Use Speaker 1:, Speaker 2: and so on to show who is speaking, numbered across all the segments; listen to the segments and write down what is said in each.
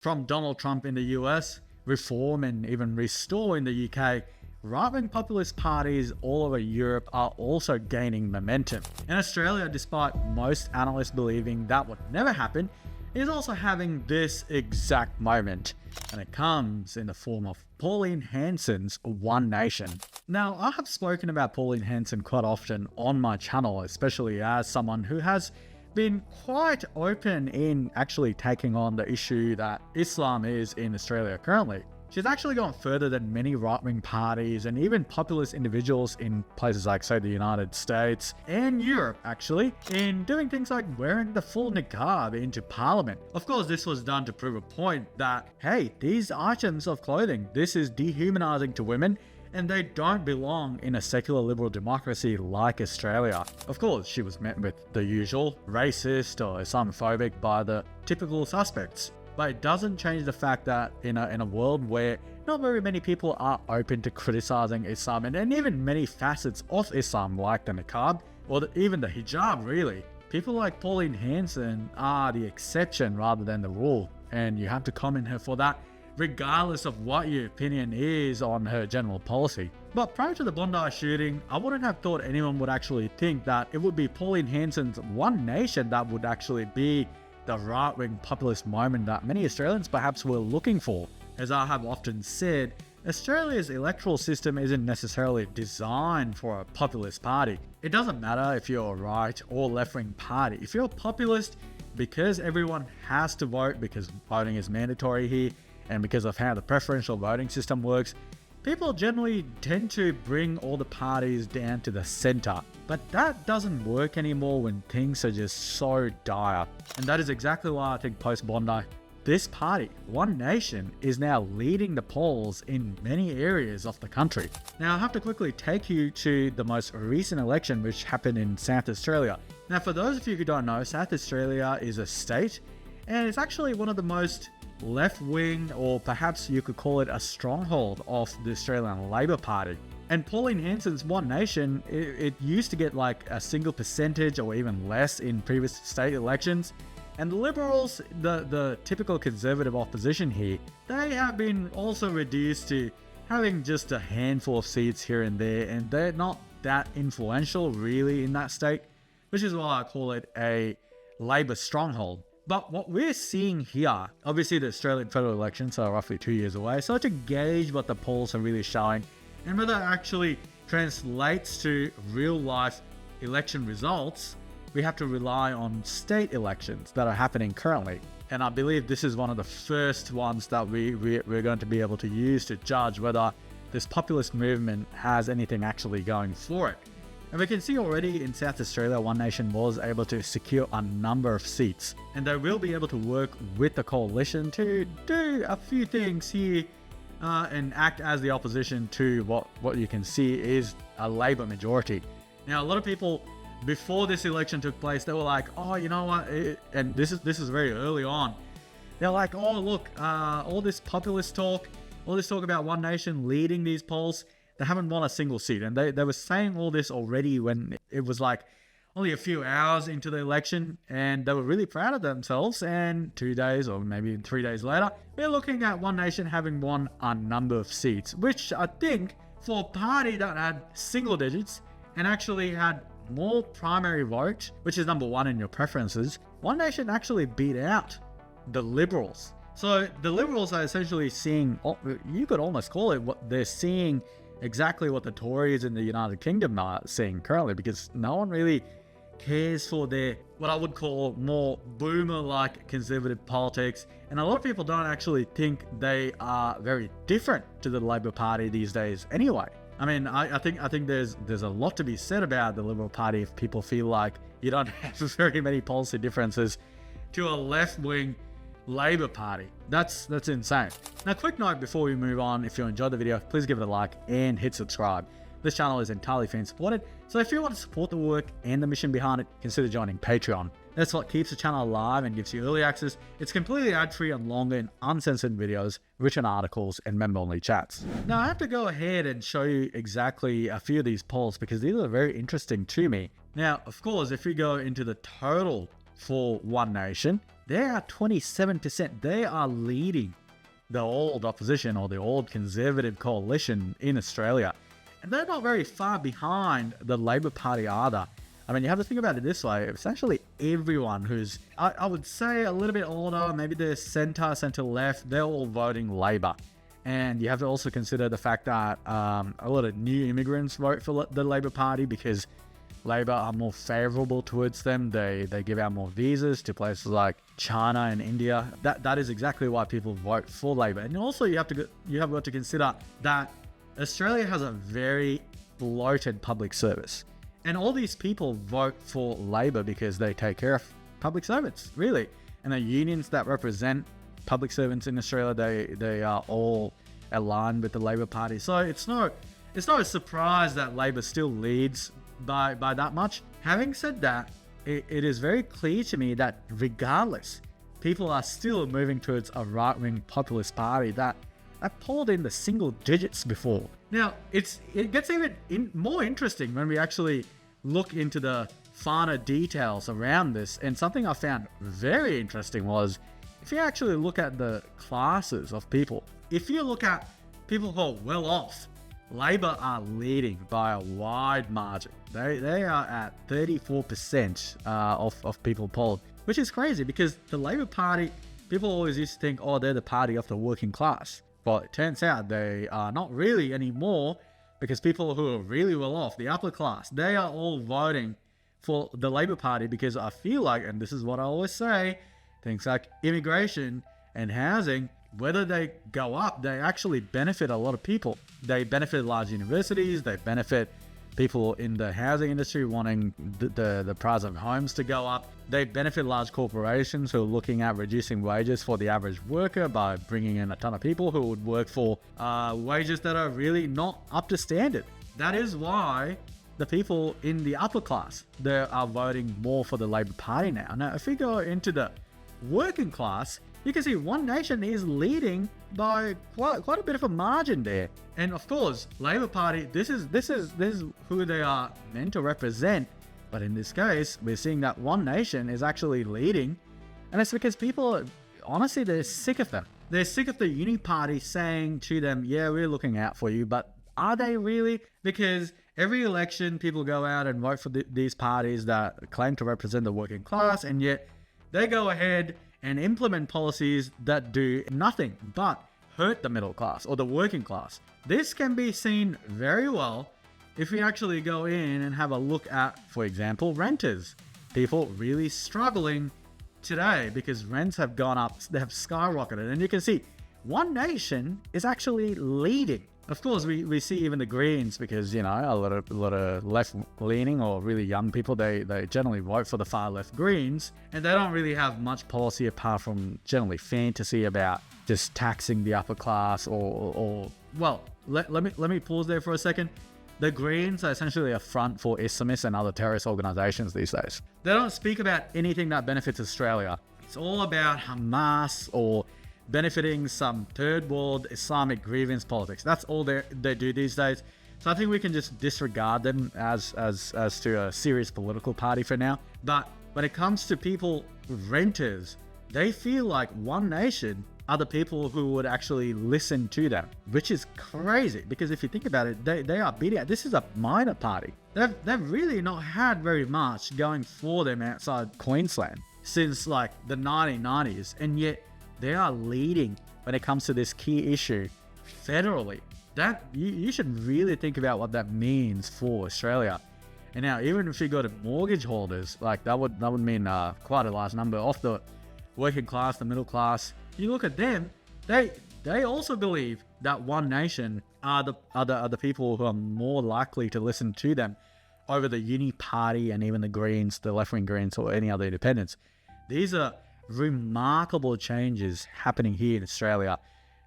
Speaker 1: From Donald Trump in the US, reform and even restore in the UK, right-wing populist parties all over Europe are also gaining momentum. In Australia, despite most analysts believing that would never happen, is also having this exact moment, and it comes in the form of Pauline Hanson's One Nation. Now, I have spoken about Pauline Hanson quite often on my channel, especially as someone who has been quite open in actually taking on the issue that Islam is in Australia currently. She's actually gone further than many right-wing parties and even populist individuals in places like, say, the United States and Europe, actually, in doing things like wearing the full niqab into parliament. Of course, this was done to prove a point that, hey, these items of clothing, this is dehumanizing to women, and they don't belong in a secular liberal democracy like Australia. Of course, she was met with the usual racist or Islamophobic by the typical suspects. But it doesn't change the fact that in a world where not very many people are open to criticizing Islam and even many facets of Islam like the niqab or even the hijab really, people like Pauline Hanson are the exception rather than the rule, and you have to comment her for that regardless of what your opinion is on her general policy. But prior to the Bondi shooting, I wouldn't have thought anyone would actually think that it would be Pauline Hanson's One Nation that would actually be the right-wing populist moment that many Australians perhaps were looking for. As I have often said, Australia's electoral system isn't necessarily designed for a populist party. It doesn't matter if you're a right or left-wing party. If you're a populist, because everyone has to vote, because voting is mandatory here, and because of how the preferential voting system works, people generally tend to bring all the parties down to the center. But that doesn't work anymore when things are just so dire. And that is exactly why I think post-Bondi, this party, One Nation, is now leading the polls in many areas of the country. Now I have to quickly take you to the most recent election which happened in South Australia. Now for those of you who don't know, South Australia is a state, and it's actually one of the most left-wing, or perhaps you could call it a stronghold of the Australian Labor Party. And Pauline Hanson's One Nation, it used to get like a single percentage or even less in previous state elections. And the Liberals, the typical conservative opposition here, they have been also reduced to having just a handful of seats here and there, and they're not that influential really in that state, which is why I call it a Labor stronghold. But what we're seeing here, obviously the Australian federal elections are roughly 2 years away, so to gauge what the polls are really showing and whether it actually translates to real life election results, we have to rely on state elections that are happening currently. And I believe this is one of the first ones that we're going to be able to use to judge whether this populist movement has anything actually going for it. And we can see already in South Australia, One Nation was able to secure a number of seats. And they will be able to work with the coalition to do a few things here and act as the opposition to what you can see is a Labor majority. Now, a lot of people, before this election took place, they were like, oh, you know what, and this is very early on. They're like, oh, look, all this populist talk, all this talk about One Nation leading these polls, they haven't won a single seat. And they were saying all this already when it was like only a few hours into the election, and they were really proud of themselves. And 2 days or maybe 3 days later, we're looking at One Nation having won a number of seats, which I think for a party that had single digits and actually had more primary vote, which is number one in your preferences, One Nation actually beat out the Liberals. So the Liberals are essentially seeing, you could almost call it what they're seeing, exactly what the Tories in the United Kingdom are seeing currently, because no one really cares for their, what I would call more boomer-like conservative politics. And a lot of people don't actually think they are very different to the Labor Party these days anyway. I mean, I think there's a lot to be said about the Liberal Party if people feel like you don't have very many policy differences to a left-wing Labor Party. That's insane. Now, quick note before we move on, if you enjoyed the video, please give it a like and hit subscribe. This channel is entirely fan supported, so if you want to support the work and the mission behind it, consider joining Patreon. That's what keeps the channel alive and gives you early access. It's completely ad-free on longer and uncensored videos, written articles, and member-only chats. Now, I have to go ahead and show you exactly a few of these polls because these are very interesting to me. Now, of course, if we go into the total for One Nation, they are 27%. They are leading the old opposition or the old Conservative coalition in Australia. And they're not very far behind the Labor Party either. I mean, you have to think about it this way. Essentially, everyone who's, I would say, a little bit older, maybe they're centre left, they're all voting Labor. And you have to also consider the fact that a lot of new immigrants vote for the Labor Party because Labor are more favourable towards them. They give out more visas to places like China and India. That is exactly why people vote for Labor. And also you have got to consider that Australia has a very bloated public service. And all these people vote for Labor because they take care of public servants, really. And the unions that represent public servants in Australia, they are all aligned with the Labor Party. So it's not a surprise that Labor still leads by that much. Having said that, it is very clear to me that regardless, people are still moving towards a right-wing populist party that polled in the single digits before. Now, it gets even more interesting when we actually look into the finer details around this. And something I found very interesting was, if you actually look at the classes of people, if you look at people who are well off, Labor are leading by a wide margin. They are at 34% of people polled, which is crazy because the Labor Party, people always used to think, oh, they're the party of the working class. But it turns out they are not really anymore, because people who are really well off, the upper class, they are all voting for the Labor Party because I feel like, and this is what I always say, things like immigration and housing, whether they go up, they actually benefit a lot of people. They benefit large universities, they benefit people in the housing industry wanting the price of homes to go up. They benefit large corporations who are looking at reducing wages for the average worker by bringing in a ton of people who would work for wages that are really not up to standard. That is why the people in the upper class, they are voting more for the Labor Party now. Now, if we go into the working class, you can see One Nation is leading by quite a bit of a margin there. And of course, Labor Party, this is who they are meant to represent. But in this case, we're seeing that One Nation is actually leading. And it's because people, honestly, they're sick of them. They're sick of the uni party saying to them, yeah, we're looking out for you. But are they really? Because every election, people go out and vote for these parties that claim to represent the working class. And yet they go ahead and implement policies that do nothing but hurt the middle class or the working class. This can be seen very well if we actually go in and have a look at, for example, renters. People really struggling today because rents have gone up, they have skyrocketed. And you can see One Nation is actually leading. Of course, we see even the Greens because, you know, a lot of left-leaning or really young people, they generally vote for the far-left Greens, and they don't really have much policy apart from generally fantasy about just taxing the upper class or well, let me pause there for a second. The Greens are essentially a front for Islamists and other terrorist organizations these days. They don't speak about anything that benefits Australia. It's all about Hamas or benefiting some third world Islamic grievance politics. That's all they do these days. So I think we can just disregard them as to a serious political party for now. But when it comes to people, renters, they feel like One Nation are the people who would actually listen to them, which is crazy because if you think about it, they are beating out. This is a minor party. They've really not had very much going for them outside Queensland since like the 1990s, and yet they are leading when it comes to this key issue federally. That you should really think about what that means for Australia. And now, even if you go to mortgage holders, like that would mean quite a large number of the working class, the middle class. You look at them, they also believe that One Nation are the people who are more likely to listen to them over the uni party and even the Greens, the left-wing Greens, or any other independents. These are remarkable changes happening here in Australia.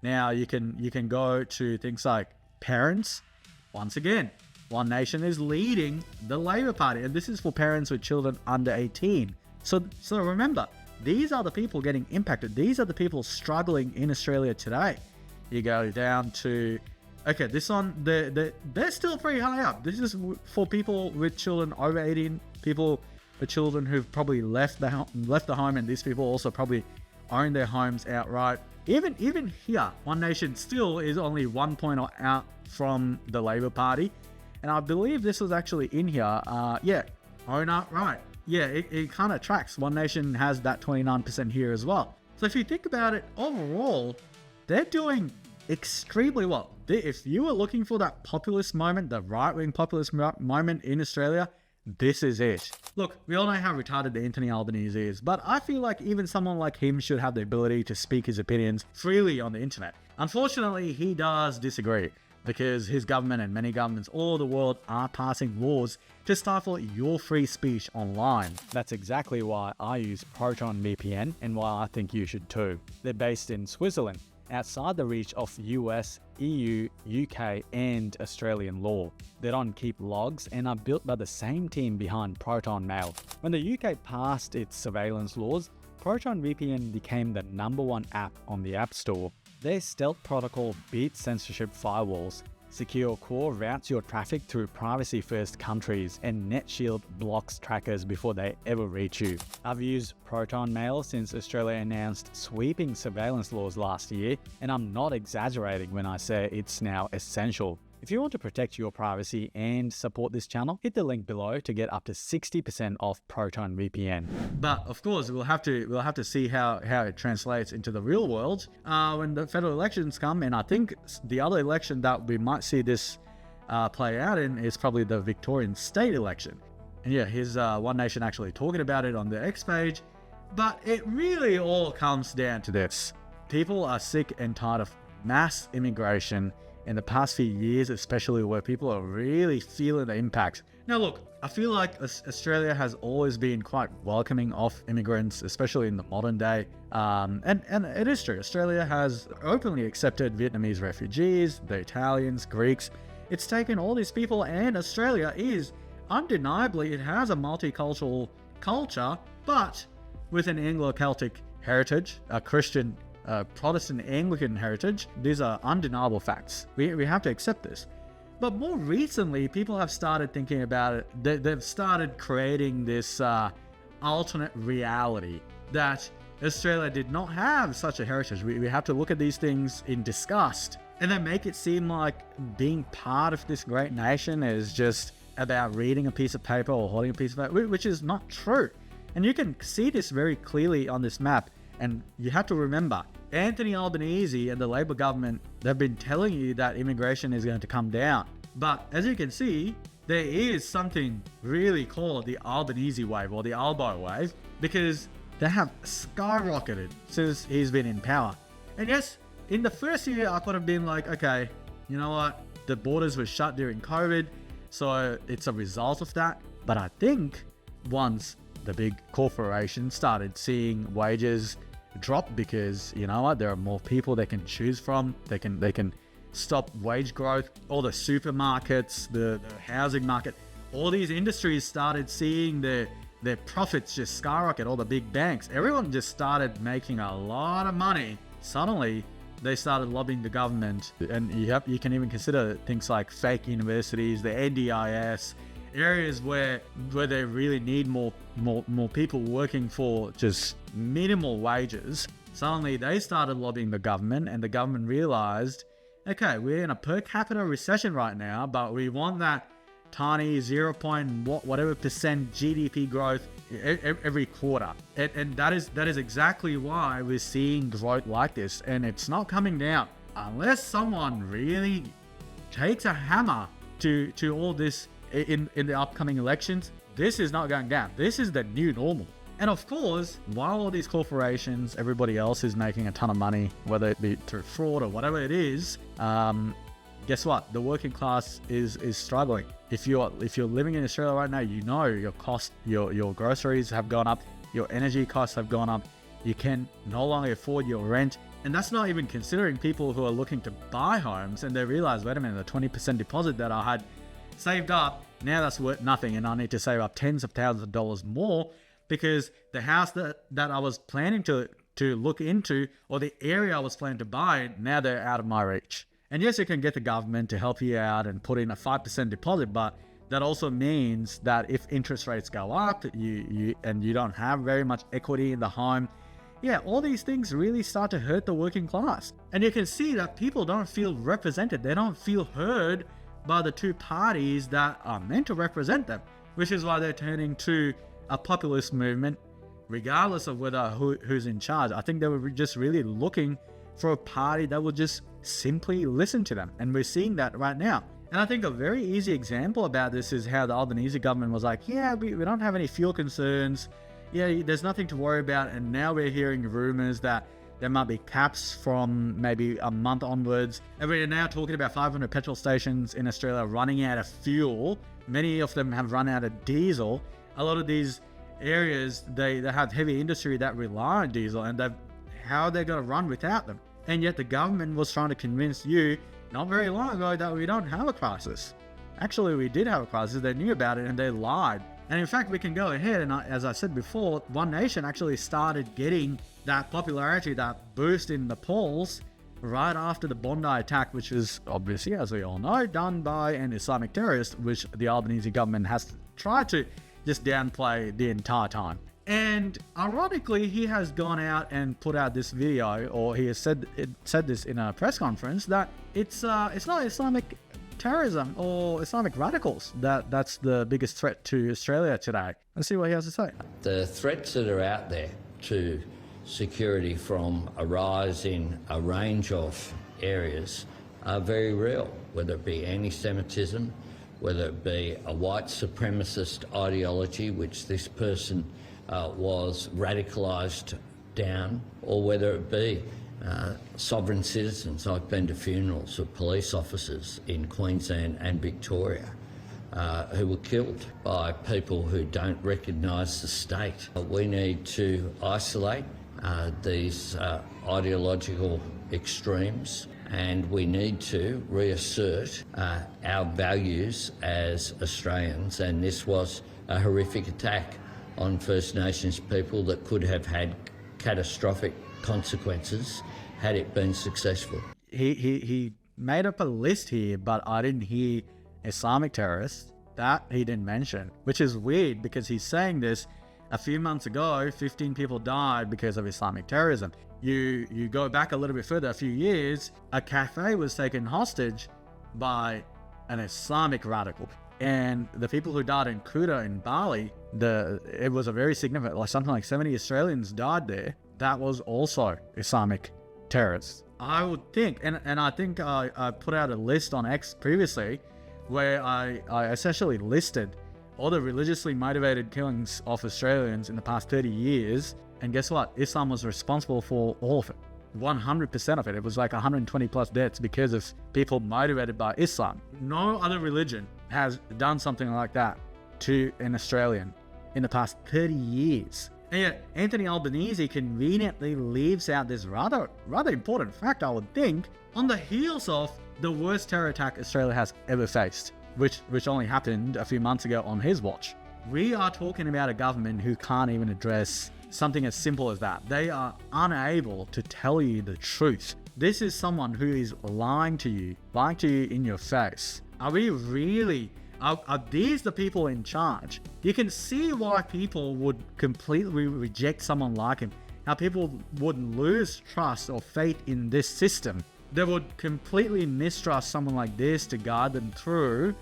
Speaker 1: Now you can go to things like parents. Once again, One Nation is leading the Labor Party, and this is for parents with children under 18. So remember, these are the people getting impacted. These are the people struggling in Australia today. You go down to, okay, this one, they're still pretty high up. This is for people with children over 18, people the children who've probably left the home, and these people also probably own their homes outright. Even here, One Nation still is only 1 point out from the Labour Party. And I believe this was actually in here. Own outright. Yeah, it kind of tracks. One Nation has that 29% here as well. So if you think about it, overall, they're doing extremely well. If you were looking for that populist moment, the right-wing populist moment in Australia, this is it. Look, we all know how retarded Anthony Albanese is, but I feel like even someone like him should have the ability to speak his opinions freely on the internet. Unfortunately, he does disagree, because his government and many governments all over the world are passing laws to stifle your free speech online. That's exactly why I use Proton VPN and why I think you should too. They're based in Switzerland, outside the reach of US, EU, UK and Australian law. They don't keep logs and are built by the same team behind Proton Mail. When the UK passed its surveillance laws, Proton VPN became the #1 app on the App Store. Their stealth protocol beats censorship firewalls. Secure Core routes your traffic through privacy-first countries, and NetShield blocks trackers before they ever reach you. I've used Proton Mail since Australia announced sweeping surveillance laws last year, and I'm not exaggerating when I say it's now essential. If you want to protect your privacy and support this channel, hit the link below to get up to 60% off Proton VPN. But of course, we'll have to see how it translates into the real world when the federal elections come. And I think the other election that we might see this play out in is probably the Victorian state election. And yeah, here's One Nation actually talking about it on their X page. But it really all comes down to this: people are sick and tired of mass immigration in the past few years, especially, where people are really feeling the impacts. Now look, I feel like Australia has always been quite welcoming of immigrants, especially in the modern day. And it is true, Australia has openly accepted Vietnamese refugees, the Italians, Greeks. It's taken all these people, and Australia is undeniably, it has a multicultural culture, but with an Anglo-Celtic heritage, a Christian Protestant Anglican heritage. These are undeniable facts. We have to accept this. But more recently, people have started thinking about it. They've started creating this alternate reality that Australia did not have such a heritage. We have to look at these things in disgust, and they make it seem like being part of this great nation is just about reading a piece of paper or holding a piece of paper, which is not true. And you can see this very clearly on this map. And you have to remember, Anthony Albanese and the Labour government, they've been telling you that immigration is going to come down. But as you can see, there is something really called the Albanese wave, or the Albo wave, because they have skyrocketed since he's been in power. And yes, in the first year, I could have been like, okay, you know what? The borders were shut during COVID, so it's a result of that. But I think once the big corporations started seeing wages drop, because you know what, there are more people they can choose from, they can stop wage growth. All the supermarkets, the housing market, all these industries started seeing their profits just skyrocket. All the big banks, everyone just started making a lot of money. Suddenly they started lobbying the government, and you can even consider things like fake universities, the NDIS, areas where they really need more people working for just minimal wages. Suddenly they started lobbying the government, and the government realized, okay, we're in a per capita recession right now, but we want that tiny 0. whatever percent GDP growth every quarter. And that is exactly why we're seeing growth like this, and it's not coming down unless someone really takes a hammer to all this in the upcoming elections. This is not going down. This is the new normal. And of course, while all these corporations, everybody else is making a ton of money, whether it be through fraud or whatever it is, guess what? The working class is struggling. If you're living in Australia right now, you know your cost, your groceries have gone up, your energy costs have gone up. You can no longer afford your rent. And that's not even considering people who are looking to buy homes, and they realize, wait a minute, the 20% deposit that I had saved up, now that's worth nothing, and I need to save up tens of thousands of dollars more, because the house that I was planning to look into, or the area I was planning to buy, now they're out of my reach. And yes, you can get the government to help you out and put in a 5% deposit, but that also means that if interest rates go up, you don't have very much equity in the home, yeah, all these things really start to hurt the working class. And you can see that people don't feel represented. They don't feel heard by the two parties that are meant to represent them, which is why they're turning to a populist movement, regardless of who's in charge. I think they were just really looking for a party that would just simply listen to them. And we're seeing that right now. And I think a very easy example about this is how the Albanese government was like, yeah, we don't have any fuel concerns. Yeah, there's nothing to worry about. And now we're hearing rumors that there might be caps from maybe a month onwards. And we're now talking about 500 petrol stations in Australia running out of fuel. Many of them have run out of diesel. A lot of these areas, they have heavy industry that rely on diesel, and how they're going to run without them. And yet the government was trying to convince you not very long ago that we don't have a crisis. Actually, we did have a crisis. They knew about it and they lied. And in fact, we can go ahead and, as I said before, One Nation actually started getting that popularity, that boost in the polls right after the Bondi attack, which is obviously, as we all know, done by an Islamic terrorist, which the Albanese government has tried to just downplay the entire time. And ironically, he has gone out and put out this video, or he has said this in a press conference, that it's not Islamic terrorism or Islamic radicals that's the biggest threat to Australia today. Let's see what he has to say.
Speaker 2: The threats that are out there to security from a rise in a range of areas are very real, whether it be anti-Semitism, whether it be a white supremacist ideology, which this person was radicalised down, or whether it be sovereign citizens. I've been to funerals of police officers in Queensland and Victoria who were killed by people who don't recognise the state. We need to isolate these ideological extremes, and we need to reassert our values as Australians. And this was a horrific attack on First Nations people that could have had catastrophic consequences had it been successful.
Speaker 1: He made up a list here, but I didn't hear Islamic terrorists. That he didn't mention, which is weird because he's saying this a few months ago. 15 people died because of Islamic terrorism. You go back a little bit further, a few years, a cafe was taken hostage by an Islamic radical. And the people who died in Kuta in Bali, it was a very significant, like something like 70 Australians died there. That was also Islamic terrorists. I would think, and I think I put out a list on X previously where I essentially listed all the religiously motivated killings of Australians in the past 30 years. And guess what? Islam was responsible for all of it. 100% of it. It was like 120 plus deaths because of people motivated by Islam. No other religion has done something like that to an Australian in the past 30 years. And yet Anthony Albanese conveniently leaves out this rather important fact, I would think, on the heels of the worst terror attack Australia has ever faced, which only happened a few months ago on his watch. We are talking about a government who can't even address something as simple as that. They are unable to tell you the truth. This is someone who is lying to you in your face. Are we really, are these the people in charge? You can see why people would completely reject someone like him. How people would lose trust or faith in this system. They would completely mistrust someone like this to guide them through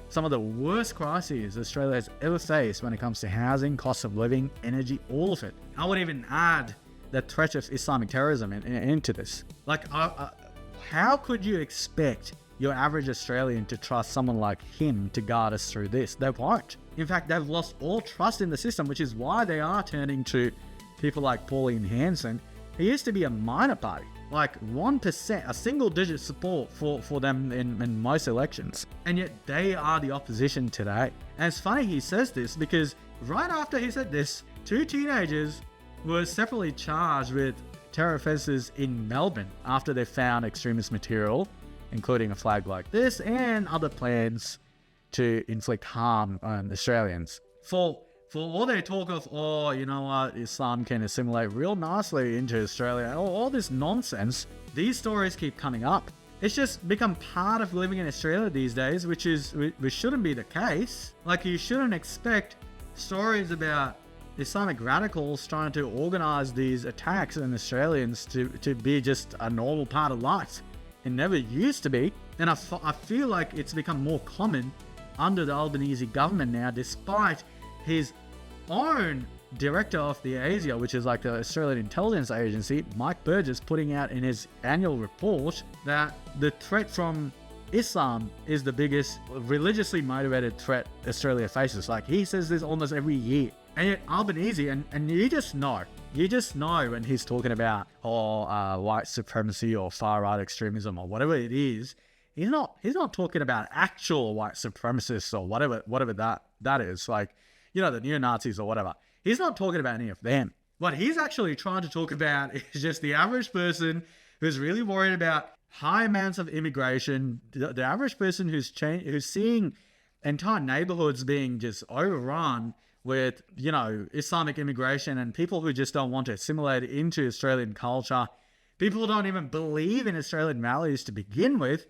Speaker 1: some of the worst crises Australia has ever faced when it comes to housing, cost of living, energy, all of it. I would even add the threat of Islamic terrorism into this. Like, how could you expect your average Australian to trust someone like him to guide us through this? They won't. In fact, they've lost all trust in the system, which is why they are turning to people like Pauline Hanson. He used to be a minor party. Like 1%, a single digit support for them in most elections. And yet they are the opposition today. And it's funny he says this because right after he said this, 2 teenagers were separately charged with terror offences in Melbourne after they found extremist material, including a flag like this and other plans to inflict harm on Australians. For all their talk of, oh, you know what, Islam can assimilate real nicely into Australia, all this nonsense, these stories keep coming up. It's just become part of living in Australia these days, which shouldn't be the case. Like, you shouldn't expect stories about Islamic radicals trying to organize these attacks on Australians to be just a normal part of life. It never used to be. And I feel like it's become more common under the Albanese government now, despite his own director of the ASIO, which is like the Australian Intelligence Agency, Mike Burgess, putting out in his annual report that the threat from Islam is the biggest religiously motivated threat Australia faces. Like, he says this almost every year. And yet Albanese, and you just know when he's talking about white supremacy or far right extremism or whatever it is, he's not talking about actual white supremacists or whatever that is, like, you know, the neo-Nazis or whatever. He's not talking about any of them. What he's actually trying to talk about is just the average person who's really worried about high amounts of immigration, the average person who's seeing entire neighborhoods being just overrun with, you know, Islamic immigration, and people who just don't want to assimilate into Australian culture. People who don't even believe in Australian values to begin with.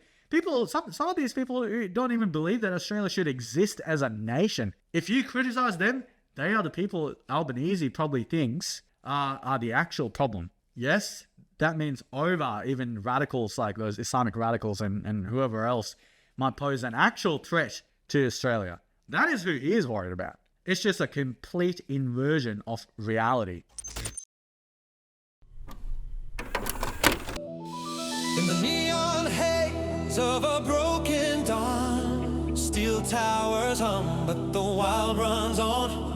Speaker 1: Some of these people who don't even believe that Australia should exist as a nation. If you criticize them, they are the people Albanese probably thinks are the actual problem. Yes, that means even radicals like those Islamic radicals and whoever else might pose an actual threat to Australia. That is who he is worried about. It's just a complete inversion of reality.
Speaker 3: In the neon haze of a broken dawn, steel towers hum, but the wild runs on.